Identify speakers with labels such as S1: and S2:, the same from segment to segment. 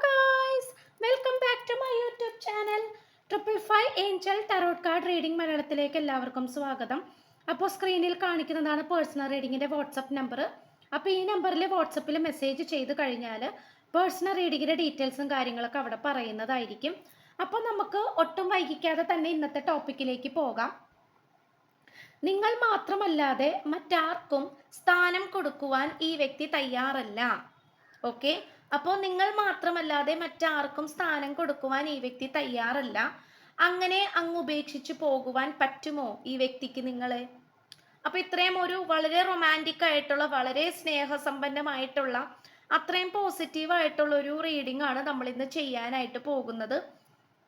S1: Guys, welcome back to my YouTube channel. 555 angel tarot card reading മലയാളത്തിലേക്ക് എല്ലാവർക്കും സ്വാഗതം. അപ്പോൾ സ്ക്രീനിൽ കാണിക്കുന്നതാണ് പേഴ്സണൽ റീഡിങ്ങിൻ്റെ വാട്സപ്പ് നമ്പർ. അപ്പോൾ ഈ നമ്പറിൽ വാട്സപ്പിൽ മെസ്സേജ് ചെയ്ത് കഴിഞ്ഞാൽ പേഴ്സണൽ റീഡിങ്ങിൻ്റെ ഡീറ്റെയിൽസും കാര്യങ്ങളൊക്കെ അവിടെ പറയുന്നതായിരിക്കും. അപ്പോൾ നമുക്ക് ഒട്ടും വൈകിക്കാതെ തന്നെ ഇന്നത്തെ ടോപ്പിക്കിലേക്ക് പോകാം. നിങ്ങൾ മാത്രമല്ലാതെ മറ്റാർക്കും സ്ഥാനം കൊടുക്കുവാൻ ഈ വ്യക്തി തയ്യാറല്ല. ഓക്കെ, അപ്പോൾ നിങ്ങൾ മാത്രമല്ലാതെ മറ്റാർക്കും സ്ഥാനം കൊടുക്കുവാൻ ഈ വ്യക്തി തയ്യാറല്ല. അങ്ങനെ അങ്ങ് ഉപേക്ഷിച്ചു പോകുവാൻ പറ്റുമോ ഈ വ്യക്തിക്ക് നിങ്ങളെ? അപ്പോൾ ഇത്രയും ഒരു വളരെ റൊമാൻറ്റിക് ആയിട്ടുള്ള, വളരെ സ്നേഹസമ്പന്നമായിട്ടുള്ള, അത്രയും പോസിറ്റീവ് ആയിട്ടുള്ള ഒരു റീഡിംഗ് ആണ് നമ്മൾ ഇന്ന് ചെയ്യാനായിട്ട് പോകുന്നത്.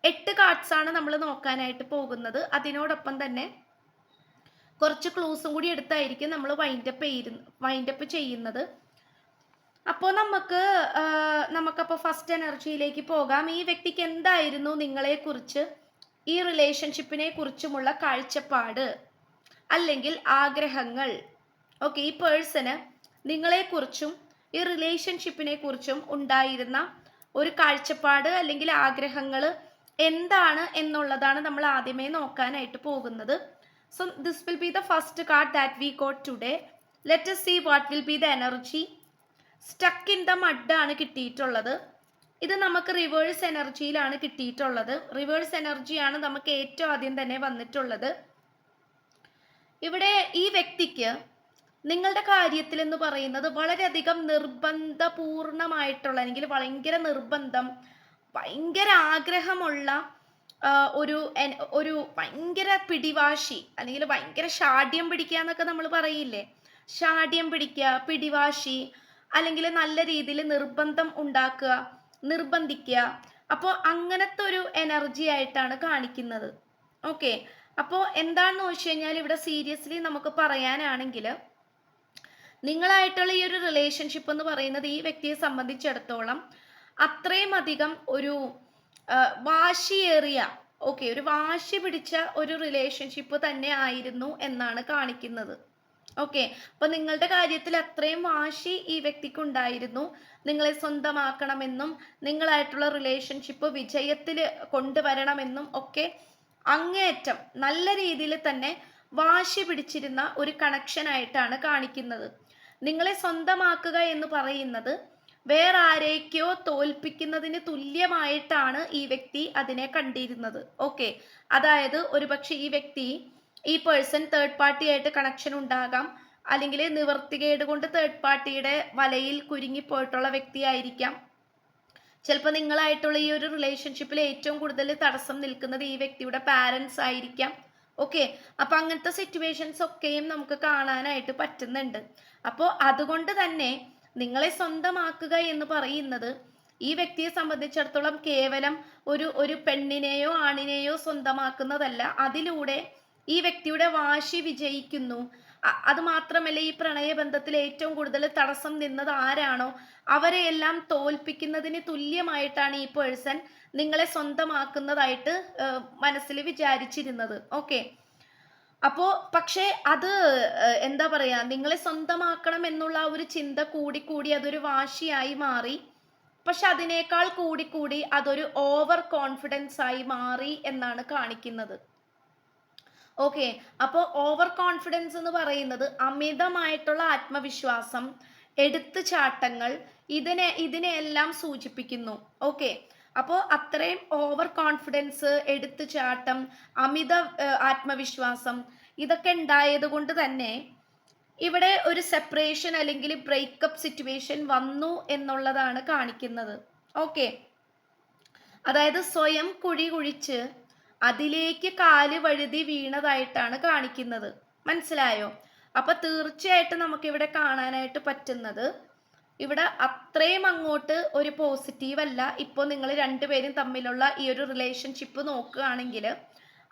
S1: 8 കാർഡ്സ് ആണ് നമ്മൾ നോക്കാനായിട്ട് പോകുന്നത്. അതിനോടൊപ്പം തന്നെ കുറച്ച് ക്ലൂസും കൂടി എടുത്തായിരിക്കും നമ്മൾ വൈൻഡപ്പ് ചെയ്യുന്നത്. അപ്പോൾ നമുക്കപ്പോൾ ഫസ്റ്റ് എനർജിയിലേക്ക് പോകാം. ഈ വ്യക്തിക്ക് എന്തായിരുന്നു നിങ്ങളെക്കുറിച്ച്, ഈ റിലേഷൻഷിപ്പിനെ കുറിച്ചുമുള്ള കാഴ്ചപ്പാട് അല്ലെങ്കിൽ ആഗ്രഹങ്ങൾ? ഓക്കെ, ഈ പേഴ്സണ് നിങ്ങളെക്കുറിച്ചും ഈ റിലേഷൻഷിപ്പിനെ കുറിച്ചും ഉണ്ടായിരുന്ന ഒരു കാഴ്ചപ്പാട് അല്ലെങ്കിൽ ആഗ്രഹങ്ങൾ എന്താണ് എന്നുള്ളതാണ് നമ്മൾ ആദ്യമേ നോക്കാനായിട്ട് പോകുന്നത്. So this will be the first card that we got today. Let us see what will be the energy. Stuck in the mud ആണ് കിട്ടിയിട്ടുള്ളത്. ഇത് നമുക്ക് റിവേഴ്സ് എനർജിയിലാണ് കിട്ടിയിട്ടുള്ളത്. റിവേഴ്സ് എനർജിയാണ് നമുക്ക് ഏറ്റവും ആദ്യം തന്നെ വന്നിട്ടുള്ളത്. ഇവിടെ ഈ വ്യക്തിക്ക് നിങ്ങളുടെ കാര്യത്തിൽ എന്ന് പറയുന്നത് വളരെയധികം നിർബന്ധപൂർണമായിട്ടുള്ള, അല്ലെങ്കിൽ ഭയങ്കര ആഗ്രഹമുള്ള ഒരു ഭയങ്കര പിടിവാശി, അല്ലെങ്കിൽ ഭയങ്കര ഷാഢ്യം പിടിക്കുക എന്നൊക്കെ നമ്മൾ പറയില്ലേ, ഷാഢ്യം പിടിക്കുക, പിടിവാശി, അല്ലെങ്കിൽ നല്ല രീതിയിൽ നിർബന്ധം ഉണ്ടാക്കുക, നിർബന്ധിക്കുക. അപ്പോൾ അങ്ങനത്തെ ഒരു എനർജി ആയിട്ടാണ് കാണിക്കുന്നത്. ഓക്കെ, അപ്പോൾ എന്താണെന്ന് വെച്ച് കഴിഞ്ഞാൽ ഇവിടെ സീരിയസ്ലി നമുക്ക് പറയാനാണെങ്കിൽ, നിങ്ങളായിട്ടുള്ള ഈ ഒരു റിലേഷൻഷിപ്പ് എന്ന് പറയുന്നത് ഈ വ്യക്തിയെ സംബന്ധിച്ചിടത്തോളം അത്രയും അധികം ഒരു വാശിയേറിയ, ഓക്കെ, ഒരു വാശി പിടിച്ച ഒരു റിലേഷൻഷിപ്പ് തന്നെ ആയിരുന്നു എന്നാണ് കാണിക്കുന്നത്. ഓക്കെ, അപ്പൊ നിങ്ങളുടെ കാര്യത്തിൽ അത്രയും വാശി ഈ വ്യക്തിക്ക് ഉണ്ടായിരുന്നു. നിങ്ങളെ സ്വന്തമാക്കണമെന്നും നിങ്ങളായിട്ടുള്ള റിലേഷൻഷിപ്പ് വിജയത്തിൽ കൊണ്ടുവരണമെന്നും ഒക്കെ അങ്ങേയറ്റം നല്ല രീതിയിൽ തന്നെ വാശി പിടിച്ചിരുന്ന ഒരു കണക്ഷൻ ആയിട്ടാണ് കാണിക്കുന്നത്. നിങ്ങളെ സ്വന്തമാക്കുക എന്ന് പറയുന്നത് വേറെ ആരേക്കോ തോൽപ്പിക്കുന്നതിന് തുല്യമായിട്ടാണ് ഈ വ്യക്തി അതിനെ കണ്ടിരുന്നത്. ഓക്കെ, അതായത് ഒരുപക്ഷെ ഈ പേഴ്സൺ തേർഡ് പാർട്ടി ആയിട്ട് കണക്ഷൻ ഉണ്ടാകാം, അല്ലെങ്കിൽ നിവർത്തികേട് കൊണ്ട് തേർഡ് പാർട്ടിയുടെ വലയിൽ കുരുങ്ങിപ്പോയിട്ടുള്ള വ്യക്തിയായിരിക്കാം. ചിലപ്പോൾ നിങ്ങളായിട്ടുള്ള ഈ ഒരു റിലേഷൻഷിപ്പിൽ ഏറ്റവും കൂടുതൽ തടസ്സം നിൽക്കുന്നത് ഈ വ്യക്തിയുടെ പാരൻസ് ആയിരിക്കാം. ഓക്കെ, അപ്പൊ അങ്ങനത്തെ സിറ്റുവേഷൻസ് ഒക്കെയും നമുക്ക് കാണാനായിട്ട് പറ്റുന്നുണ്ട്. അപ്പോൾ അതുകൊണ്ട് തന്നെ നിങ്ങളെ സ്വന്തമാക്കുക എന്ന് പറയുന്നത് ഈ വ്യക്തിയെ സംബന്ധിച്ചിടത്തോളം കേവലം ഒരു പെണ്ണിനെയോ ആണിനെയോ സ്വന്തമാക്കുന്നതല്ല. അതിലൂടെ ഈ വ്യക്തിയുടെ വാശി വിജയിക്കുന്നു. അത് മാത്രമല്ല, ഈ പ്രണയബന്ധത്തിൽ ഏറ്റവും കൂടുതൽ തടസ്സം നിന്നത് ആരാണോ അവരെയെല്ലാം തോൽപ്പിക്കുന്നതിന് തുല്യമായിട്ടാണ് ഈ പേഴ്സൺ നിങ്ങളെ സ്വന്തമാക്കുന്നതായിട്ട് മനസ്സിൽ വിചാരിച്ചിരുന്നത്. ഓക്കെ, അപ്പോൾ പക്ഷേ അത് എന്താ പറയാ, നിങ്ങളെ സ്വന്തമാക്കണം എന്നുള്ള ഒരു ചിന്ത കൂടി അതൊരു വാശിയായി മാറി. പക്ഷെ അതിനേക്കാൾ കൂടി അതൊരു ഓവർ കോൺഫിഡൻസ് ആയി മാറി എന്നാണ് കാണിക്കുന്നത്. ഓക്കെ, അപ്പോൾ ഓവർ കോൺഫിഡൻസ് എന്ന് പറയുന്നത് അമിതമായിട്ടുള്ള ആത്മവിശ്വാസം, എടുത്തുചാട്ടങ്ങൾ, ഇതിനെയെല്ലാം സൂചിപ്പിക്കുന്നു. ഓക്കെ, അപ്പോൾ അത്രയും ഓവർ കോൺഫിഡൻസ്, എടുത്തുചാട്ടം, അമിത ആത്മവിശ്വാസം, ഇതൊക്കെ ഉണ്ടായത് കൊണ്ട് തന്നെ ഇവിടെ ഒരു സെപ്പറേഷൻ അല്ലെങ്കിൽ ബ്രേക്കപ്പ് സിറ്റുവേഷൻ വന്നു എന്നുള്ളതാണ് കാണിക്കുന്നത്. ഓക്കെ, അതായത് സ്വയം കുഴിച്ച് അതിലേക്ക് കാല് വഴുതി വീണതായിട്ടാണ് കാണിക്കുന്നത്. മനസ്സിലായോ? അപ്പൊ തീർച്ചയായിട്ടും നമുക്കിവിടെ കാണാനായിട്ട് പറ്റുന്നത്, ഇവിടെ അത്രയും അങ്ങോട്ട് ഒരു പോസിറ്റീവ് അല്ല. ഇപ്പോൾ നിങ്ങൾ രണ്ടുപേരും തമ്മിലുള്ള ഈ ഒരു റിലേഷൻഷിപ്പ് നോക്കുകയാണെങ്കിൽ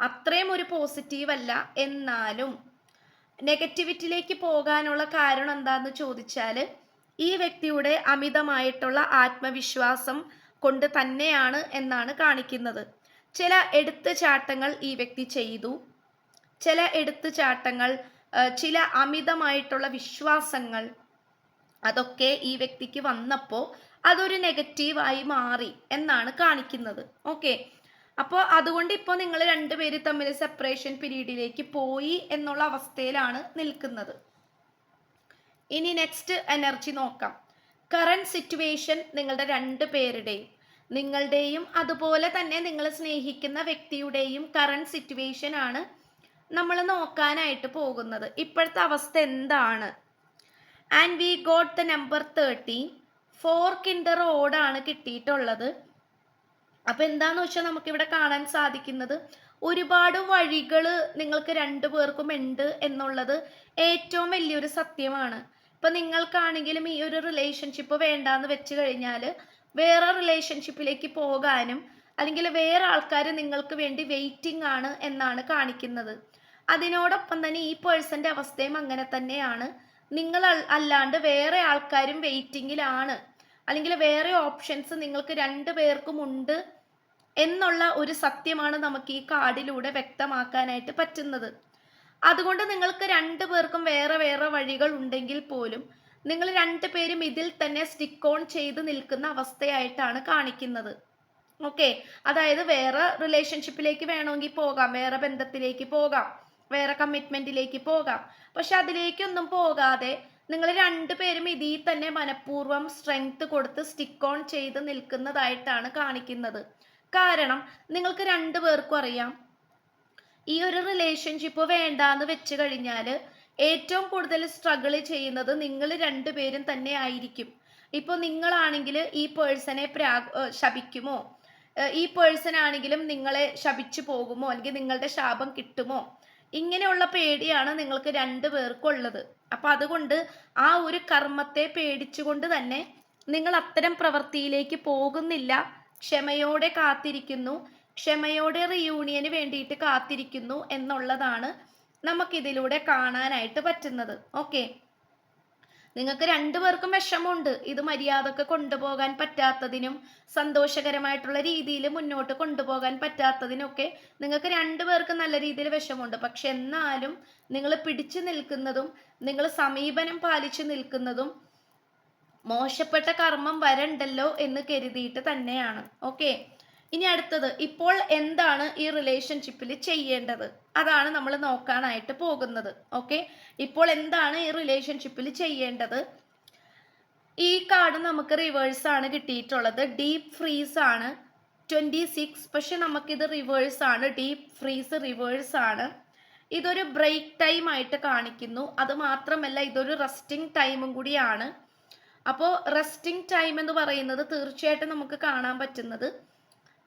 S1: അത്രയും ഒരു പോസിറ്റീവ് അല്ല. എന്നാലും നെഗറ്റിവിറ്റിയിലേക്ക് പോകാനുള്ള കാരണം എന്താണെന്ന് ചോദിച്ചാൽ ഈ വ്യക്തിയുടെ അമിതമായിട്ടുള്ള ആത്മവിശ്വാസം കൊണ്ട് തന്നെയാണ് എന്നാണ് കാണിക്കുന്നത്. ചില എടുത്തുചാട്ടങ്ങൾ ഈ വ്യക്തി ചെയ്തു, ചില അമിതമായിട്ടുള്ള വിശ്വാസങ്ങൾ, അതൊക്കെ ഈ വ്യക്തിക്ക് വന്നപ്പോൾ അതൊരു നെഗറ്റീവായി മാറി എന്നാണ് കാണിക്കുന്നത്. ഓക്കെ, അപ്പോൾ അതുകൊണ്ട് ഇപ്പോൾ നിങ്ങൾ രണ്ടുപേര് തമ്മിൽ സെപ്പറേഷൻ പീരീഡിലേക്ക് പോയി എന്നുള്ള അവസ്ഥയിലാണ് നിൽക്കുന്നത്. ഇനി നെക്സ്റ്റ് എനർജി നോക്കാം. കറന്റ് സിറ്റുവേഷൻ നിങ്ങളുടെ നിങ്ങളുടെയും അതുപോലെ തന്നെ നിങ്ങൾ സ്നേഹിക്കുന്ന വ്യക്തിയുടെയും കറന്റ് സിറ്റുവേഷൻ ആണ് നമ്മൾ നോക്കാനായിട്ട് പോകുന്നത്. ഇപ്പോഴത്തെ അവസ്ഥ എന്താണ്? And we got the number 13. Fork in the റോഡാണ് കിട്ടിയിട്ടുള്ളത്. അപ്പൊ എന്താന്ന് വെച്ചാൽ നമുക്കിവിടെ കാണാൻ സാധിക്കുന്നത് ഒരുപാട് വഴികൾ നിങ്ങൾക്ക് രണ്ടുപേർക്കും ഉണ്ട് എന്നുള്ളത് ഏറ്റവും വലിയൊരു സത്യമാണ്. ഇപ്പൊ നിങ്ങൾക്കാണെങ്കിലും ഈ ഒരു റിലേഷൻഷിപ്പ് വേണ്ടാന്ന് വെച്ച് കഴിഞ്ഞാൽ വേറെ റിലേഷൻഷിപ്പിലേക്ക് പോകാനും അല്ലെങ്കിൽ വേറെ ആൾക്കാർ നിങ്ങൾക്ക് വേണ്ടി വെയിറ്റിംഗ് ആണ് എന്നാണ് കാണിക്കുന്നത്. അതിനോടൊപ്പം തന്നെ ഈ പേഴ്സന്റെ അവസ്ഥയും അങ്ങനെ തന്നെയാണ്. നിങ്ങൾ അല്ലാണ്ട് വേറെ ആൾക്കാരും വെയിറ്റിംഗിലാണ്, അല്ലെങ്കിൽ വേറെ ഓപ്ഷൻസ് നിങ്ങൾക്ക് രണ്ടുപേർക്കും ഉണ്ട് എന്നുള്ള ഒരു സത്യമാണ് നമുക്ക് ഈ കാർഡിലൂടെ വ്യക്തമാക്കാനായിട്ട് പറ്റുന്നത്. അതുകൊണ്ട് നിങ്ങൾക്ക് രണ്ടുപേർക്കും വേറെ വേറെ വഴികൾ ഉണ്ടെങ്കിൽ പോലും നിങ്ങൾ രണ്ടുപേരും ഇതിൽ തന്നെ സ്റ്റിക്ക് ഓൺ ചെയ്ത് നിൽക്കുന്ന അവസ്ഥയായിട്ടാണ് കാണിക്കുന്നത്. ഓക്കെ, അതായത് വേറെ റിലേഷൻഷിപ്പിലേക്ക് വേണമെങ്കിൽ പോകാം, വേറെ ബന്ധത്തിലേക്ക് പോകാം, വേറെ കമ്മിറ്റ്മെന്റിലേക്ക് പോകാം. പക്ഷെ അതിലേക്കൊന്നും പോകാതെ നിങ്ങൾ രണ്ടുപേരും ഇതിൽ തന്നെ മനഃപൂർവ്വം സ്ട്രെങ്ത് കൊടുത്ത് സ്റ്റിക്ക് ഓൺ ചെയ്ത് നിൽക്കുന്നതായിട്ടാണ് കാണിക്കുന്നത്. കാരണം നിങ്ങൾക്ക് രണ്ടുപേർക്കും അറിയാം ഈ ഒരു റിലേഷൻഷിപ്പ് വേണ്ടാന്ന് വെച്ച് കഴിഞ്ഞാൽ ഏറ്റവും കൂടുതൽ സ്ട്രഗിൾ ചെയ്യുന്നത് നിങ്ങൾ രണ്ടുപേരും തന്നെ ആയിരിക്കും. ഇപ്പോൾ നിങ്ങളാണെങ്കിൽ ഈ പേഴ്സണെ ശപിക്കുമോ, ഈ പേഴ്സൺ ആണെങ്കിലും നിങ്ങളെ ശപിച്ചു പോകുമോ, അല്ലെങ്കിൽ നിങ്ങളുടെ ശാപം കിട്ടുമോ, ഇങ്ങനെയുള്ള പേടിയാണ് നിങ്ങൾക്ക് രണ്ടുപേർക്കും ഉള്ളത്. അപ്പൊ അതുകൊണ്ട് ആ ഒരു കർമ്മത്തെ പേടിച്ചുകൊണ്ട് തന്നെ നിങ്ങൾ അത്തരം പ്രവൃത്തിയിലേക്ക് പോകുന്നില്ല, ക്ഷമയോടെ കാത്തിരിക്കുന്നു, ക്ഷമയോടെ റിയൂണിയന് വേണ്ടിയിട്ട് കാത്തിരിക്കുന്നു എന്നുള്ളതാണ് നമുക്കിതിലൂടെ കാണാനായിട്ട് പറ്റുന്നത്. ഓക്കെ, നിങ്ങൾക്ക് രണ്ടുപേർക്കും വിഷമമുണ്ട് ഇത് മര്യാദക്ക് കൊണ്ടുപോകാൻ പറ്റാത്തതിനും സന്തോഷകരമായിട്ടുള്ള രീതിയിൽ മുന്നോട്ട് കൊണ്ടുപോകാൻ പറ്റാത്തതിനൊക്കെ നിങ്ങൾക്ക് രണ്ടുപേർക്കും നല്ല രീതിയിൽ വിഷമമുണ്ട്. പക്ഷെ എന്നാലും നിങ്ങൾ പിടിച്ചു നിൽക്കുന്നതും നിങ്ങൾ സമീപനം പാലിച്ചു നിൽക്കുന്നതും മോശപ്പെട്ട കർമ്മം വരണ്ടല്ലോ എന്ന് കരുതിയിട്ട് തന്നെയാണ്. ഓക്കെ, ഇനി അടുത്തത്, ഇപ്പോൾ എന്താണ് ഈ റിലേഷൻഷിപ്പിൽ ചെയ്യേണ്ടത്, അതാണ് നമ്മൾ നോക്കാനായിട്ട് പോകുന്നത്. ഓക്കെ, ഇപ്പോൾ എന്താണ് ഈ റിലേഷൻഷിപ്പിൽ ചെയ്യേണ്ടത്? ഈ കാർഡ് നമുക്ക് റിവേഴ്സ് ആണ് കിട്ടിയിട്ടുള്ളത്. ഡീപ്പ് ഫ്രീസ് ആണ് 26, പക്ഷെ നമുക്കിത് റിവേഴ്സ് ആണ്. ഡീപ്പ് ഫ്രീസ് റിവേഴ്സ് ആണ്. ഇതൊരു ബ്രേക്ക് ടൈം ആയിട്ട് കാണിക്കുന്നു. അത് മാത്രമല്ല ഇതൊരു റെസ്റ്റിംഗ് ടൈമും കൂടിയാണ്. അപ്പോൾ റെസ്റ്റിംഗ് ടൈം എന്ന് പറയുന്നത് തീർച്ചയായിട്ടും നമുക്ക് കാണാൻ പറ്റുന്നത്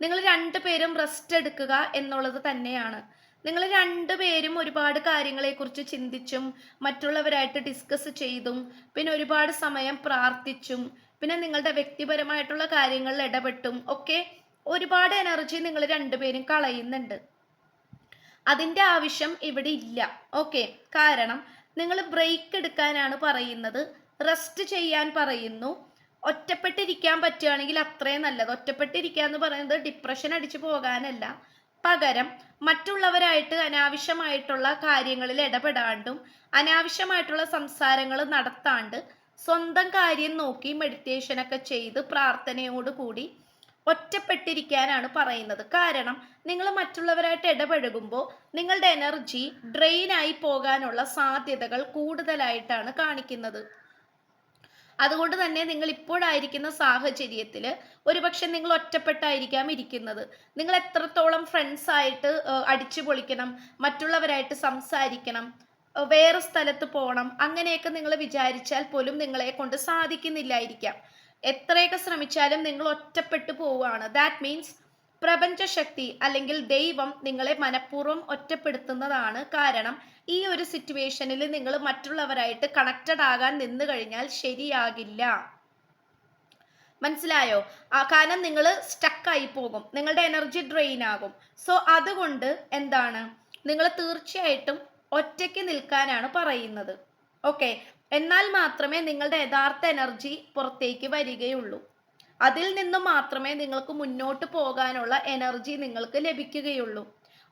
S1: നിങ്ങൾ രണ്ടുപേരും റെസ്റ്റ് എടുക്കുക എന്നുള്ളത് തന്നെയാണ്. നിങ്ങൾ രണ്ടുപേരും ഒരുപാട് കാര്യങ്ങളെക്കുറിച്ച് ചിന്തിച്ചും മറ്റുള്ളവരായിട്ട് ഡിസ്കസ് ചെയ്തും പിന്നെ ഒരുപാട് സമയം പ്രാർത്ഥിച്ചും പിന്നെ നിങ്ങളുടെ വ്യക്തിപരമായിട്ടുള്ള കാര്യങ്ങളിൽ ഇടപെട്ടും ഒക്കെ ഒരുപാട് എനർജി നിങ്ങൾ രണ്ടുപേരും കളയുന്നുണ്ട്. അതിൻ്റെ ആവശ്യം ഇവിടെ ഇല്ല. ഓക്കെ, കാരണം നിങ്ങൾ ബ്രേക്ക് എടുക്കാനാണ് പറയുന്നത്, റെസ്റ്റ് ചെയ്യാൻ പറയുന്നു. ഒറ്റപ്പെട്ടിരിക്കാൻ പറ്റുകയാണെങ്കിൽ അത്രയും നല്ലത്. ഒറ്റപ്പെട്ടിരിക്കുക എന്ന് പറയുന്നത് ഡിപ്രഷൻ അടിച്ചു പോകാനല്ല, പകരം മറ്റുള്ളവരായിട്ട് അനാവശ്യമായിട്ടുള്ള കാര്യങ്ങളിൽ ഇടപെടാണ്ടും അനാവശ്യമായിട്ടുള്ള സംസാരങ്ങൾ നടത്താണ്ട് സ്വന്തം കാര്യം നോക്കി മെഡിറ്റേഷനൊക്കെ ചെയ്ത് പ്രാർത്ഥനയോടുകൂടി ഒറ്റപ്പെട്ടിരിക്കാനാണ് പറയുന്നത്. കാരണം നിങ്ങൾ മറ്റുള്ളവരായിട്ട് ഇടപഴകുമ്പോൾ നിങ്ങളുടെ എനർജി ഡ്രെയിൻ ആയി പോകാനുള്ള സാധ്യതകൾ കൂടുതലായിട്ടാണ് കാണിക്കുന്നത്. അതുകൊണ്ട് തന്നെ നിങ്ങൾ ഇപ്പോഴായിരിക്കുന്ന സാഹചര്യത്തിൽ ഒരുപക്ഷെ നിങ്ങൾ ഒറ്റപ്പെട്ടായിരിക്കാം ഇരിക്കുന്നത്. നിങ്ങൾ എത്രത്തോളം ഫ്രണ്ട്സ് ആയിട്ട് അടിച്ചു പൊളിക്കണം, മറ്റുള്ളവരായിട്ട് സംസാരിക്കണം, വേറെ സ്ഥലത്ത് പോകണം, അങ്ങനെയൊക്കെ നിങ്ങൾ വിചാരിച്ചാൽ പോലും നിങ്ങളെ കൊണ്ട് സാധിക്കുന്നില്ലായിരിക്കാം. എത്രയൊക്കെ ശ്രമിച്ചാലും നിങ്ങൾ ഒറ്റപ്പെട്ടു പോവുകയാണ്. ദാറ്റ് മീൻസ് പ്രപഞ്ചശക്തി അല്ലെങ്കിൽ ദൈവം നിങ്ങളെ മനഃപൂർവ്വം ഒറ്റപ്പെടുത്തുന്നതാണ്. കാരണം ഈ ഒരു സിറ്റുവേഷനിൽ നിങ്ങൾ മറ്റുള്ളവരായിട്ട് കണക്റ്റഡ് ആകാൻ നിന്ന് കഴിഞ്ഞാൽ ശരിയാകില്ല. മനസ്സിലായോ? കാരണം നിങ്ങൾ സ്റ്റക്കായി പോകും, നിങ്ങളുടെ എനർജി ഡ്രെയിൻ ആകും. സോ അതുകൊണ്ട് എന്താണ്, നിങ്ങൾ തീർച്ചയായിട്ടും ഒറ്റയ്ക്ക് നിൽക്കാനാണ് പറയുന്നത്. ഓക്കെ, എന്നാൽ മാത്രമേ നിങ്ങളുടെ യഥാർത്ഥ എനർജി പുറത്തേക്ക് വരികയുള്ളൂ. അതിൽ നിന്നും മാത്രമേ നിങ്ങൾക്ക് മുന്നോട്ട് പോകാനുള്ള എനർജി നിങ്ങൾക്ക് ലഭിക്കുകയുള്ളൂ.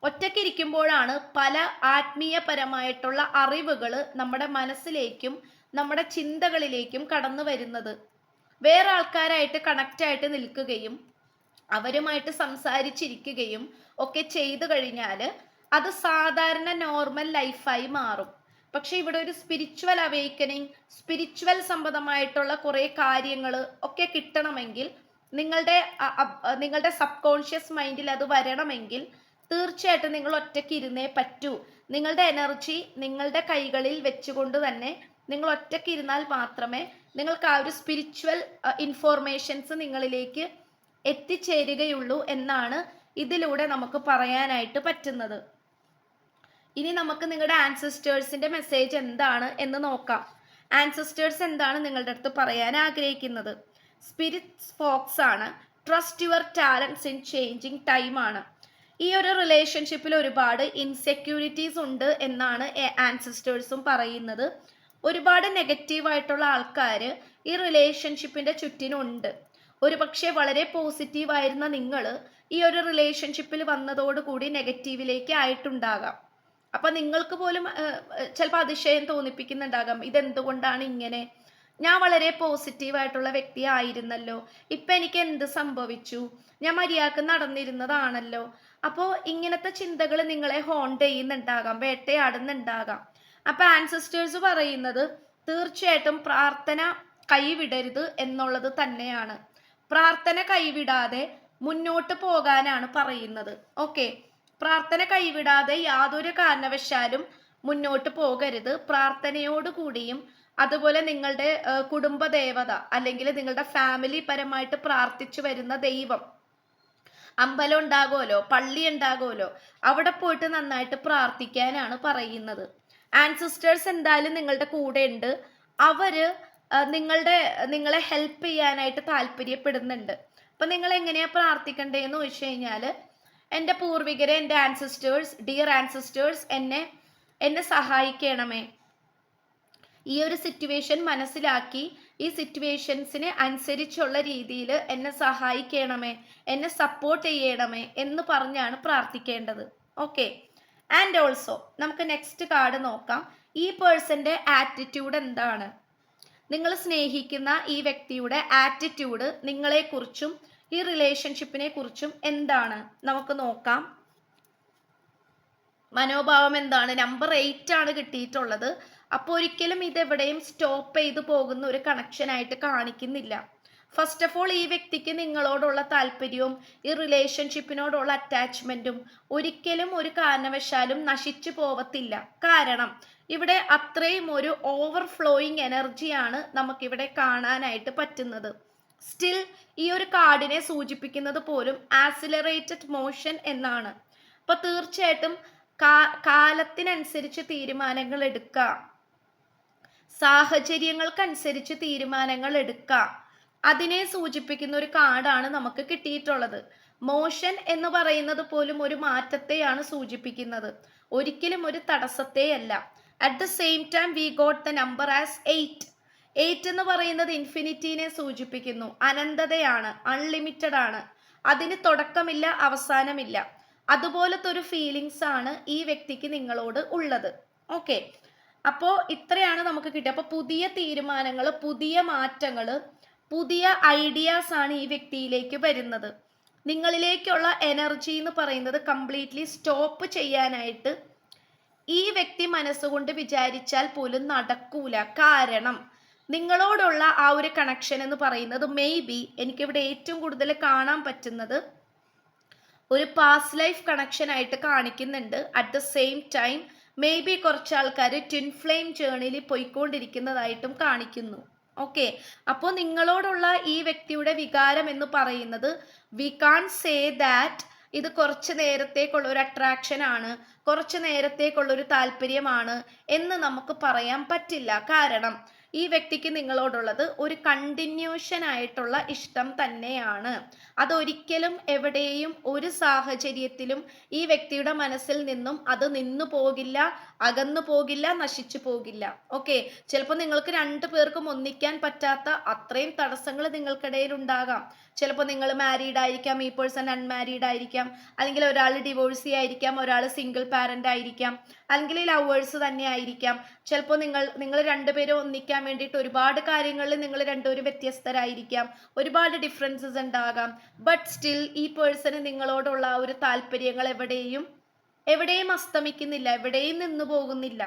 S1: ഒറ്റയ്ക്കിരിക്കുമ്പോഴാണ് പല ആത്മീയപരമായിട്ടുള്ള അറിവുകൾ നമ്മുടെ മനസ്സിലേക്കും നമ്മുടെ ചിന്തകളിലേക്കും കടന്നു വരുന്നത്. വേറെ ആൾക്കാരായിട്ട് കണക്റ്റ് ആയിട്ട് നിൽക്കുകയും അവരുമായിട്ട് സംസാരിച്ചിരിക്കുകയും ഒക്കെ ചെയ്തു കഴിഞ്ഞാൽ അത് സാധാരണ നോർമൽ ലൈഫായി മാറും. പക്ഷെ ഇവിടെ ഒരു സ്പിരിച്വൽ അവേക്കനിങ്, സ്പിരിച്വൽ സംബന്ധമായിട്ടുള്ള കുറേ കാര്യങ്ങൾ ഒക്കെ കിട്ടണമെങ്കിൽ നിങ്ങളുടെ സബ് കോൺഷ്യസ് മൈൻഡിൽ അത് വരണമെങ്കിൽ തീർച്ചയായിട്ടും നിങ്ങൾ ഒറ്റയ്ക്ക് ഇരുന്നേ പറ്റൂ. നിങ്ങളുടെ എനർജി നിങ്ങളുടെ കൈകളിൽ വെച്ചുകൊണ്ട് തന്നെ നിങ്ങൾ ഒറ്റയ്ക്ക് ഇരുന്നാൽ മാത്രമേ നിങ്ങൾക്ക് ആ ഒരു സ്പിരിച്വൽ ഇൻഫോർമേഷൻസ് നിങ്ങളിലേക്ക് എത്തിച്ചേരുകയുള്ളൂ എന്നാണ് ഇതിലൂടെ നമുക്ക് പറയാനായിട്ട് പറ്റുന്നത്. ഇനി നമുക്ക് നിങ്ങളുടെ ആൻസിസ്റ്റേഴ്സിന്റെ മെസ്സേജ് എന്താണ് എന്ന് നോക്കാം. ആൻസിസ്റ്റേഴ്സ് എന്താണ് നിങ്ങളുടെ അടുത്ത് പറയാൻ ആഗ്രഹിക്കുന്നത്? സ്പിരിറ്റ്സ് ഫോക്സ് ആണ്. Trust your talents in changing time ആണ്. ഈ ഒരു റിലേഷൻഷിപ്പിൽ ഒരുപാട് ഇൻസെക്യൂരിറ്റീസ് ഉണ്ട് എന്നാണ് ആൻസിസ്റ്റേഴ്സും പറയുന്നത്. ഒരുപാട് നെഗറ്റീവായിട്ടുള്ള ആൾക്കാർ ഈ റിലേഷൻഷിപ്പിന്റെ ചുറ്റിനുണ്ട്. ഒരുപക്ഷെ വളരെ പോസിറ്റീവായിരുന്ന നിങ്ങൾ ഈ ഒരു റിലേഷൻഷിപ്പിൽ വന്നതോടുകൂടി നെഗറ്റീവിലേക്ക് ആയിട്ടുണ്ടാകാം. അപ്പം നിങ്ങൾക്ക് പോലും ചിലപ്പോൾ അതിശയം തോന്നിപ്പിക്കുന്നുണ്ടാകാം, ഇതെന്തുകൊണ്ടാണ് ഇങ്ങനെ, ഞാൻ വളരെ പോസിറ്റീവായിട്ടുള്ള വ്യക്തി ആയിരുന്നല്ലോ, ഇപ്പം എനിക്ക് എന്ത് സംഭവിച്ചു, ഞാൻ മര്യാദക്ക് നടന്നിരുന്നതാണല്ലോ. അപ്പോൾ ഇങ്ങനത്തെ ചിന്തകൾ നിങ്ങളെ ഹോണ്ട് ചെയ്യുന്നുണ്ടാകാം, വേട്ടയാടുന്നുണ്ടാകാം. അപ്പം ആൻസിസ്റ്റേഴ്സ് പറയുന്നത് തീർച്ചയായിട്ടും പ്രാർത്ഥന കൈവിടരുത് എന്നുള്ളത് തന്നെയാണ്. പ്രാർത്ഥന കൈവിടാതെ മുന്നോട്ട് പോകാനാണ് പറയുന്നത്. ഓക്കെ, പ്രാർത്ഥന കൈവിടാതെ യാതൊരു കാരണവശാലും മുന്നോട്ട് പോകരുത്. പ്രാർത്ഥനയോടുകൂടിയും അതുപോലെ നിങ്ങളുടെ കുടുംബദേവത അല്ലെങ്കിൽ നിങ്ങളുടെ ഫാമിലി പരമായിട്ട് പ്രാർത്ഥിച്ചു വരുന്ന ദൈവം, അമ്പലം ഉണ്ടാകുമല്ലോ, പള്ളി ഉണ്ടാകുമല്ലോ, അവിടെ പോയിട്ട് നന്നായിട്ട് പ്രാർത്ഥിക്കാനാണ് പറയുന്നത്. ആൻസിസ്റ്റേഴ്സ് എന്തായാലും നിങ്ങളുടെ കൂടെ ഉണ്ട്. അവര് നിങ്ങളെ ഹെൽപ്പ് ചെയ്യാനായിട്ട് താല്പര്യപ്പെടുന്നുണ്ട്. അപ്പം നിങ്ങൾ എങ്ങനെയാണ് പ്രാർത്ഥിക്കേണ്ടതെന്ന് ചോദിച്ചു കഴിഞ്ഞാൽ, എൻ്റെ പൂർവികരെ, എൻ്റെ ആൻസിസ്റ്റേഴ്സ്, ഡിയർ ആൻസിസ്റ്റേഴ്സ്, എന്നെ സഹായിക്കണമേ. ഈ ഒരു സിറ്റുവേഷൻ മനസ്സിലാക്കി ഈ സിറ്റുവേഷൻസിന് അനുസരിച്ചുള്ള രീതിയിൽ എന്നെ സഹായിക്കണമേ, എന്നെ സപ്പോർട്ട് ചെയ്യണമേ എന്ന് പറഞ്ഞാണ് പ്രാർത്ഥിക്കേണ്ടത്. ഓക്കെ, ആൻഡ് ഓൾസോ നമുക്ക് നെക്സ്റ്റ് കാർഡ് നോക്കാം. ഈ പേഴ്സന്റെ ആറ്റിറ്റ്യൂഡ് എന്താണ്? നിങ്ങൾ സ്നേഹിക്കുന്ന ഈ വ്യക്തിയുടെ ആറ്റിറ്റ്യൂഡ് നിങ്ങളെക്കുറിച്ചും ഈ റിലേഷൻഷിപ്പിനെ കുറിച്ചും എന്താണ് നമുക്ക് നോക്കാം. മനോഭാവം എന്താണ്? നമ്പർ 8 ആണ് കിട്ടിയിട്ടുള്ളത്. അപ്പോൾ ഒരിക്കലും ഇതെവിടെയും സ്റ്റോപ്പ് ചെയ്തു പോകുന്ന ഒരു കണക്ഷൻ ആയിട്ട് കാണിക്കുന്നില്ല. ഫസ്റ്റ് ഓഫ് ഓൾ, ഈ വ്യക്തിക്ക് നിങ്ങളോടുള്ള താല്പര്യവും ഈ റിലേഷൻഷിപ്പിനോടുള്ള അറ്റാച്ച്മെന്റും ഒരിക്കലും ഒരു കാരണവശാലും നശിച്ചു പോവത്തില്ല. കാരണം ഇവിടെ അത്രയും ഒരു ഓവർഫ്ലോയിങ് എനർജിയാണ് നമുക്കിവിടെ കാണാനായിട്ട് പറ്റുന്നത്. സ്റ്റിൽ ഈ ഒരു കാർഡിനെ സൂചിപ്പിക്കുന്നത് പോലും ആക്സിലറേറ്റഡ് മോഷൻ എന്നാണ്. അപ്പൊ തീർച്ചയായിട്ടും കാലത്തിനനുസരിച്ച് തീരുമാനങ്ങൾ എടുക്കുക, സാഹചര്യങ്ങൾക്കനുസരിച്ച് തീരുമാനങ്ങൾ എടുക്കുക, അതിനെ സൂചിപ്പിക്കുന്ന ഒരു കാർഡാണ് നമുക്ക് കിട്ടിയിട്ടുള്ളത്. മോഷൻ എന്ന് പറയുന്നത് പോലും ഒരു മാറ്റത്തെയാണ് സൂചിപ്പിക്കുന്നത്, ഒരിക്കലും ഒരു തടസ്സത്തെയല്ല. At the same time we got the number as 8. 8 എന്ന് പറയുന്നത് ഇൻഫിനിറ്റിനെ സൂചിപ്പിക്കുന്നു, അനന്തതയാണ്, അൺലിമിറ്റഡ് ആണ്, അതിന് തുടക്കമില്ല, അവസാനമില്ല. അതുപോലത്തെ ഒരു ഫീലിങ്സ് ആണ് ഈ വ്യക്തിക്ക് നിങ്ങളോട് ഉള്ളത്. ഓക്കെ, അപ്പോൾ ഇത്രയാണ് നമുക്ക് കിട്ടിയത്. അപ്പോൾ പുതിയ തീരുമാനങ്ങൾ, പുതിയ മാറ്റങ്ങൾ, പുതിയ ഐഡിയാസ് ആണ് ഈ വ്യക്തിയിലേക്ക് വരുന്നത്. നിങ്ങളിലേക്കുള്ള എനർജി എന്ന് പറയുന്നത് കംപ്ലീറ്റ്ലി സ്റ്റോപ്പ് ചെയ്യാനായിട്ട് ഈ വ്യക്തി മനസ്സുകൊണ്ട് വിചാരിച്ചാൽ പോലും നടക്കൂല. കാരണം നിങ്ങളോടുള്ള ആ ഒരു കണക്ഷൻ എന്ന് പറയുന്നത് മേ ബി എനിക്കിവിടെ ഏറ്റവും കൂടുതൽ കാണാൻ പറ്റുന്നത് ഒരു പാസ്റ്റ് ലൈഫ് കണക്ഷൻ ആയിട്ട് കാണിക്കുന്നുണ്ട്. At the same time may be കുറച്ച് ആൾക്കാർ ട്വിൻ ഫ്ലെയിം ജേർണിയിൽ പോയിക്കൊണ്ടിരിക്കുന്നതായിട്ടും കാണിക്കുന്നു. ഓക്കെ, അപ്പോൾ നിങ്ങളോടുള്ള ഈ വ്യക്തിയുടെ വികാരം എന്ന് പറയുന്നത് വി കാൺ സേ ദാറ്റ് ഇത് കുറച്ച് നേരത്തേക്കുള്ള ഒരു അട്രാക്ഷൻ ആണ്, കുറച്ച് നേരത്തേക്കുള്ള ഒരു താല്പര്യമാണ് എന്ന് നമുക്ക് പറയാൻ പറ്റില്ല. കാരണം ഈ വ്യക്തിക്ക് നിങ്ങളോടുള്ളത് ഒരു കണ്ടിന്യൂഷൻ ആയിട്ടുള്ള ഇഷ്ടം തന്നെയാണ്. അതൊരിക്കലും എവിടെയും ഒരു സാഹചര്യത്തിലും ഈ വ്യക്തിയുടെ മനസ്സിൽ നിന്നും അത് നിന്നു പോകില്ല, അകന്നു പോകില്ല, നശിച്ചു പോകില്ല. ഓക്കെ, ചിലപ്പോൾ നിങ്ങൾക്ക് രണ്ടു പേർക്കും ഒന്നിക്കാൻ പറ്റാത്ത അത്രയും തടസ്സങ്ങൾ നിങ്ങൾക്കിടയിൽ ഉണ്ടാകാം. ചിലപ്പോൾ നിങ്ങൾ മാരീഡ് ആയിരിക്കാം, ഈ പേഴ്സൺ അൺമാരീഡ് ആയിരിക്കാം, അല്ലെങ്കിൽ ഒരാൾ ഡിവോഴ്സി ആയിരിക്കാം, ഒരാൾ സിംഗിൾ പാരന്റ് ആയിരിക്കാം, അല്ലെങ്കിൽ ലവേഴ്സ് തന്നെ ആയിരിക്കാം. ചിലപ്പോൾ നിങ്ങൾ രണ്ടുപേരും ഒന്നിക്കാൻ വേണ്ടിയിട്ട് ഒരുപാട് കാര്യങ്ങളിൽ നിങ്ങൾ രണ്ടുപേരും വ്യത്യസ്തരായിരിക്കാം, ഒരുപാട് ഡിഫറൻസസ് ഉണ്ടാകാം. ബട്ട് സ്റ്റിൽ ഈ പേഴ്സണ് നിങ്ങളോടുള്ള ഒരു താല്പര്യങ്ങൾ എവിടെയും അസ്തമിക്കുന്നില്ല, എവിടെയും നിന്നു പോകുന്നില്ല.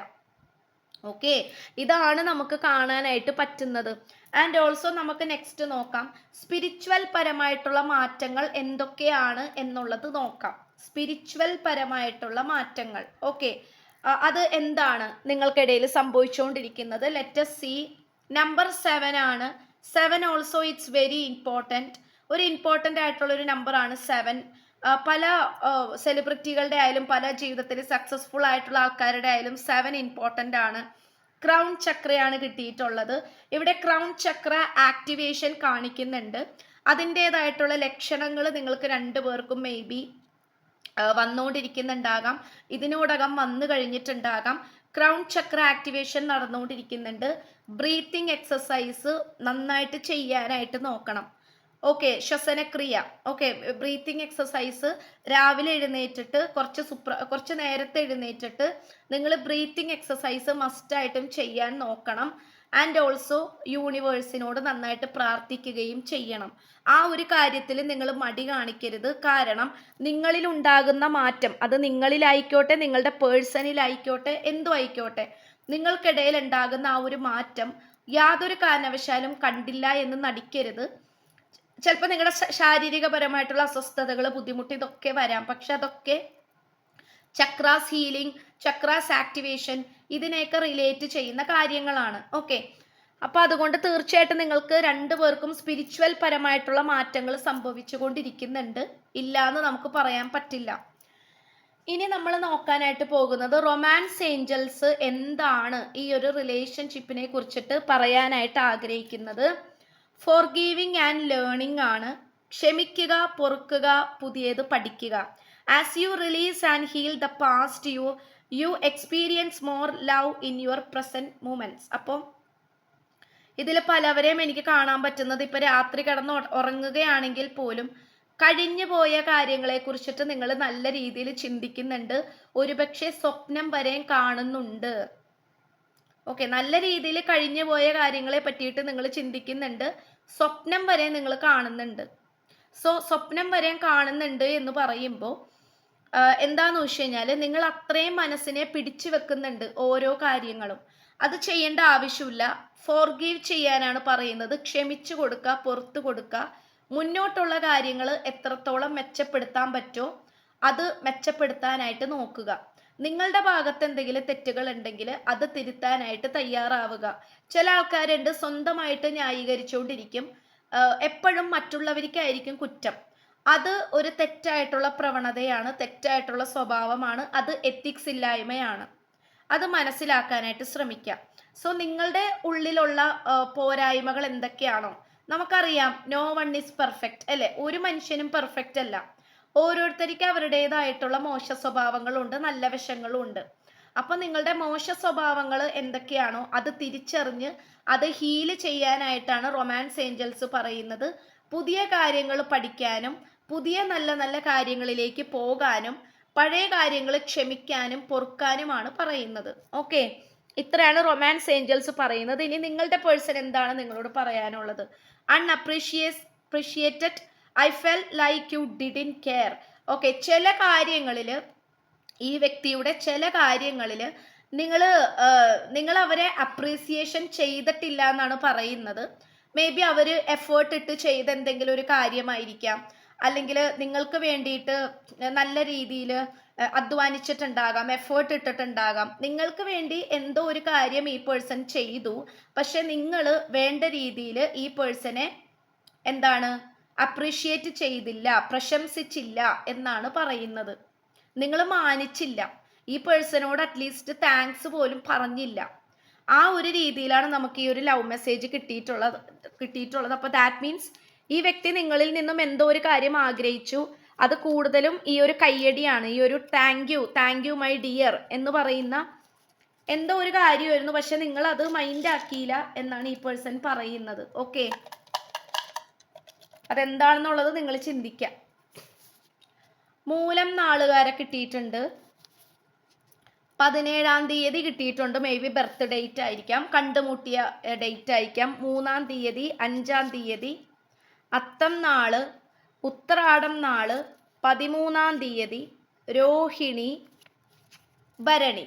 S1: ഓക്കെ, ഇതാണ് നമുക്ക് കാണാനായിട്ട് പറ്റുന്നത്. ആൻഡ് ഓൾസോ നമുക്ക് നെക്സ്റ്റ് നോക്കാം, സ്പിരിച്വൽ പരമായിട്ടുള്ള മാറ്റങ്ങൾ എന്തൊക്കെയാണ് എന്നുള്ളത് നോക്കാം. സ്പിരിച്വൽ പരമായിട്ടുള്ള മാറ്റങ്ങൾ, ഓക്കെ, അത് എന്താണ് നിങ്ങൾക്കിടയിൽ സംഭവിച്ചുകൊണ്ടിരിക്കുന്നത്. Let us see. നമ്പർ 7 ആണ്. 7 ഓൾസോ ഇറ്റ്സ് വെരി ഇമ്പോർട്ടൻറ്റ്. ഒരു ഇമ്പോർട്ടൻ്റ് ആയിട്ടുള്ള ഒരു നമ്പറാണ് 7. പല സെലിബ്രിറ്റികളുടെ ആയാലും പല ജീവിതത്തിൽ സക്സസ്ഫുൾ ആയിട്ടുള്ള ആൾക്കാരുടെ ആയാലും 7 ഇമ്പോർട്ടൻ്റ് ആണ്. ക്രൗൺ ചക്രയാണ് കിട്ടിയിട്ടുള്ളത്. ഇവിടെ ക്രൗൺ ചക്ര ആക്ടിവേഷൻ കാണിക്കുന്നുണ്ട്. അതിൻ്റെതായിട്ടുള്ള ലക്ഷണങ്ങൾ നിങ്ങൾക്ക് രണ്ടുപേർക്കും മേ ബി വന്നുകൊണ്ടിരിക്കുന്നുണ്ടാകാം, ഇതിനോടകം വന്നു കഴിഞ്ഞിട്ടുണ്ടാകാം. ക്രൗൺ ചക്ര ആക്ടിവേഷൻ നടന്നുകൊണ്ടിരിക്കുന്നുണ്ട്. ബ്രീത്തിങ് എക്സസൈസ് നന്നായിട്ട് ചെയ്യാനായിട്ട് നോക്കണം. ഓക്കെ, ശ്വസനക്രിയ. ഓക്കെ, ബ്രീത്തിങ് എക്സസൈസ് രാവിലെ എഴുന്നേറ്റിട്ട് കുറച്ച് നേരത്തെ എഴുന്നേറ്റിട്ട് നിങ്ങൾ ബ്രീത്തിങ് എക്സസൈസ് മസ്റ്റായിട്ടും ചെയ്യാൻ നോക്കണം. ആൻഡ് ഓൾസോ യൂണിവേഴ്സിനോട് നന്നായിട്ട് പ്രാർത്ഥിക്കുകയും ചെയ്യണം. ആ ഒരു കാര്യത്തിൽ നിങ്ങൾ മടി കാണിക്കരുത്. കാരണം നിങ്ങളിൽ ഉണ്ടാകുന്ന മാറ്റം, അത് നിങ്ങളിലായിക്കോട്ടെ, നിങ്ങളുടെ പേഴ്സണിലായിക്കോട്ടെ, എന്തും ആയിക്കോട്ടെ, നിങ്ങൾക്കിടയിൽ ഉണ്ടാകുന്ന ആ ഒരു മാറ്റം യാതൊരു കാരണവശാലും കണ്ടില്ല എന്ന് നടിക്കരുത്. ചിലപ്പോൾ നിങ്ങളുടെ ശാരീരികപരമായിട്ടുള്ള അസ്വസ്ഥതകൾ, ബുദ്ധിമുട്ട്, ഇതൊക്കെ വരാം. പക്ഷെ അതൊക്കെ ചക്രാസ് ഹീലിംഗ്, ചക്രാസ് ആക്ടിവേഷൻ, ഇതിനെയൊക്കെ റിലേറ്റ് ചെയ്യുന്ന കാര്യങ്ങളാണ്. ഓക്കെ, അപ്പോൾ അതുകൊണ്ട് തീർച്ചയായിട്ടും നിങ്ങൾക്ക് രണ്ടുപേർക്കും സ്പിരിച്വൽ പരമായിട്ടുള്ള മാറ്റങ്ങൾ സംഭവിച്ചു കൊണ്ടിരിക്കുന്നുണ്ട്. ഇല്ല എന്ന് നമുക്ക് പറയാൻ പറ്റില്ല. ഇനി നമ്മൾ നോക്കാനായിട്ട് പോകുന്നത് റൊമാൻസ് ഏഞ്ചൽസ് എന്താണ് ഈ ഒരു റിലേഷൻഷിപ്പിനെ കുറിച്ചിട്ട് പറയാനായിട്ട് ആഗ്രഹിക്കുന്നത്. ഫോർഗീവിങ് ആൻഡ് ലേണിംഗ് ആണ്. ക്ഷമിക്കുക, പൊറുക്കുക, പുതിയത് പഠിക്കുക. As you release and heal the past, you experience more love in your present moments. അപ്പോൾ ഇതിൽ പലവരെയും എനിക്ക് കാണാൻ പറ്റുന്നത്, ഇപ്പൊ രാത്രി കിടന്ന് ഉറങ്ങുകയാണെങ്കിൽ പോലും കഴിഞ്ഞു പോയ കാര്യങ്ങളെ കുറിച്ചിട്ട് നിങ്ങൾ നല്ല രീതിയിൽ ചിന്തിക്കുന്നുണ്ട്. ഒരുപക്ഷെ സ്വപ്നം വരെയും കാണുന്നുണ്ട്. ഓക്കെ, നല്ല രീതിയിൽ കഴിഞ്ഞു പോയ കാര്യങ്ങളെ പറ്റിയിട്ട് നിങ്ങൾ ചിന്തിക്കുന്നുണ്ട്, സ്വപ്നം വരെ നിങ്ങൾ കാണുന്നുണ്ട്. സ്വപ്നം വരെ കാണുന്നുണ്ട് എന്ന് പറയുമ്പോൾ എന്താന്ന് വെച്ച് കഴിഞ്ഞാൽ നിങ്ങൾ അത്രയും മനസ്സിനെ പിടിച്ചു വെക്കുന്നുണ്ട് ഓരോ കാര്യങ്ങളും. അത് ചെയ്യേണ്ട ആവശ്യമില്ല. ഫോർഗീവ് ചെയ്യാനാണ് പറയുന്നത്. ക്ഷമിച്ചു കൊടുക്കുക, പുറത്തു കൊടുക്കുക. മുന്നോട്ടുള്ള കാര്യങ്ങൾ എത്രത്തോളം മെച്ചപ്പെടുത്താൻ പറ്റുമോ അത് മെച്ചപ്പെടുത്താനായിട്ട് നോക്കുക. നിങ്ങളുടെ ഭാഗത്ത് എന്തെങ്കിലും തെറ്റുകൾ ഉണ്ടെങ്കിൽ അത് തിരുത്താനായിട്ട് തയ്യാറാവുക. ചില ആൾക്കാരുണ്ട് സ്വന്തമായിട്ട് ന്യായീകരിച്ചുകൊണ്ടിരിക്കും, എപ്പോഴും മറ്റുള്ളവർക്കായിരിക്കും കുറ്റം. അത് ഒരു തെറ്റായിട്ടുള്ള പ്രവണതയാണ്, തെറ്റായിട്ടുള്ള സ്വഭാവമാണ്, അത് എത്തിക്സ് ഇല്ലായ്മയാണ്. അത് മനസ്സിലാക്കാനായിട്ട് ശ്രമിക്കാം. നിങ്ങളുടെ ഉള്ളിലുള്ള പോരായ്മകൾ എന്തൊക്കെയാണോ, നമുക്കറിയാം നോ വൺ ഈസ് പെർഫെക്റ്റ് അല്ലേ, ഒരു മനുഷ്യനും പെർഫെക്റ്റ് അല്ല. ഓരോരുത്തർക്ക് അവരുടേതായിട്ടുള്ള മോശ സ്വഭാവങ്ങളുണ്ട്, നല്ല വശങ്ങളും ഉണ്ട്. അപ്പൊ നിങ്ങളുടെ മോശ സ്വഭാവങ്ങൾ എന്തൊക്കെയാണോ അത് തിരിച്ചറിഞ്ഞ് അത് ഹീല് ചെയ്യാനായിട്ടാണ് റൊമാൻസ് ഏഞ്ചൽസ് പറയുന്നത്. പുതിയ കാര്യങ്ങൾ പഠിക്കാനും പുതിയ നല്ല നല്ല കാര്യങ്ങളിലേക്ക് പോകാനും പഴയ കാര്യങ്ങൾ ക്ഷമിക്കാനും പൊറുക്കാനുമാണ് പറയുന്നത്. ഓക്കെ, ഇത്രയാണ് റൊമാൻസ് ഏഞ്ചൽസ് പറയുന്നത്. ഇനി നിങ്ങളുടെ പേഴ്സൺ എന്താണ് നിങ്ങളോട് പറയാനുള്ളത്. അൺഅപ്രീഷിയേറ്റഡ്, I felt like you didn't care. Okay, ചില കാര്യങ്ങളിൽ ഈ വ്യക്തിയുടെ ചില കാര്യങ്ങളിൽ നിങ്ങൾ അവരെ അപ്രീസിയേഷൻ ചെയ്തിട്ടില്ല എന്നാണ് പറയുന്നത്. മേ ബി അവർ എഫേർട്ട് ഇട്ട് ചെയ്ത എന്തെങ്കിലും ഒരു കാര്യമായിരിക്കാം, അല്ലെങ്കിൽ നിങ്ങൾക്ക് വേണ്ടിയിട്ട് നല്ല രീതിയിൽ അധ്വാനിച്ചിട്ടുണ്ടാകാം, എഫേർട്ട് ഇട്ടിട്ടുണ്ടാകാം. നിങ്ങൾക്ക് വേണ്ടി എന്തോ ഒരു കാര്യം ഈ പേഴ്സൺ ചെയ്തു, പക്ഷെ നിങ്ങൾ വേണ്ട രീതിയിൽ ഈ പേഴ്സണെ അപ്രീഷിയേറ്റ് ചെയ്തില്ല, പ്രശംസിച്ചില്ല എന്നാണ് പറയുന്നത്. നിങ്ങൾ മാനിച്ചില്ല, ഈ പേഴ്സണോട് അറ്റ്ലീസ്റ്റ് താങ്ക്സ് പോലും പറഞ്ഞില്ല. ആ ഒരു രീതിയിലാണ് നമുക്ക് ഈ ഒരു ലവ് മെസ്സേജ് കിട്ടിയിട്ടുള്ളത്. അപ്പോൾ ദാറ്റ് മീൻസ് ഈ വ്യക്തി നിങ്ങളിൽ നിന്നും എന്തോ ഒരു കാര്യം ആഗ്രഹിച്ചു. അത് കൂടുതലും ഈ ഒരു കയ്യടിയാണ്, ഈ ഒരു താങ്ക് യു മൈ ഡിയർ എന്ന് പറയുന്ന എന്തോ ഒരു കാര്യമായിരുന്നു, പക്ഷെ നിങ്ങൾ അത് മൈൻഡ് ആക്കിയില്ല എന്നാണ് ഈ പേഴ്സൺ പറയുന്നത്. ഓക്കെ, അതെന്താണെന്നുള്ളത് നിങ്ങൾ ചിന്തിക്കാം. മൂലം നാളുകാരെ കിട്ടിയിട്ടുണ്ട്. 17-ാം തീയതി കിട്ടിയിട്ടുണ്ട്. മേ ബി ബർത്ത് ഡേറ്റ് ആയിരിക്കാം, കണ്ടുമുട്ടിയ ഡേറ്റ് ആയിരിക്കാം. 3-ാം തീയതി, 5-ാം തീയതി, അത്തം നാള്, ഉത്രാടം നാള്, 13-ാം തീയതി, രോഹിണി, ഭരണി.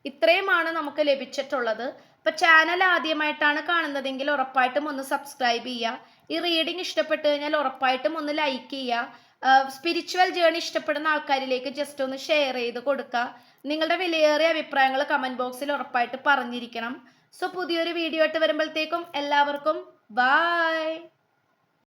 S1: ഇത്രയുമാണ് നമുക്ക് ലഭിച്ചിട്ടുള്ളത്. ഇപ്പൊ ചാനൽ ആദ്യമായിട്ടാണ് കാണുന്നതെങ്കിൽ ഉറപ്പായിട്ടും ഒന്ന് സബ്സ്ക്രൈബ് ചെയ്യുക. ഈ റീഡിംഗ് ഇഷ്ടപ്പെട്ടു കഴിഞ്ഞാൽ ഉറപ്പായിട്ടും ഒന്ന് ലൈക്ക് ചെയ്യുക. സ്പിരിച്വൽ ജേർണി ഇഷ്ടപ്പെടുന്ന ആൾക്കാരിലേക്ക് ജസ്റ്റ് ഒന്ന് ഷെയർ ചെയ്ത് കൊടുക്കുക. നിങ്ങളുടെ വിലയേറിയ അഭിപ്രായങ്ങൾ കമന്റ് ബോക്സിൽ ഉറപ്പായിട്ട് പറഞ്ഞിരിക്കണം. സോ പുതിയൊരു വീഡിയോ ആയിട്ട് വരുമ്പോഴത്തേക്കും എല്ലാവർക്കും ബൈ.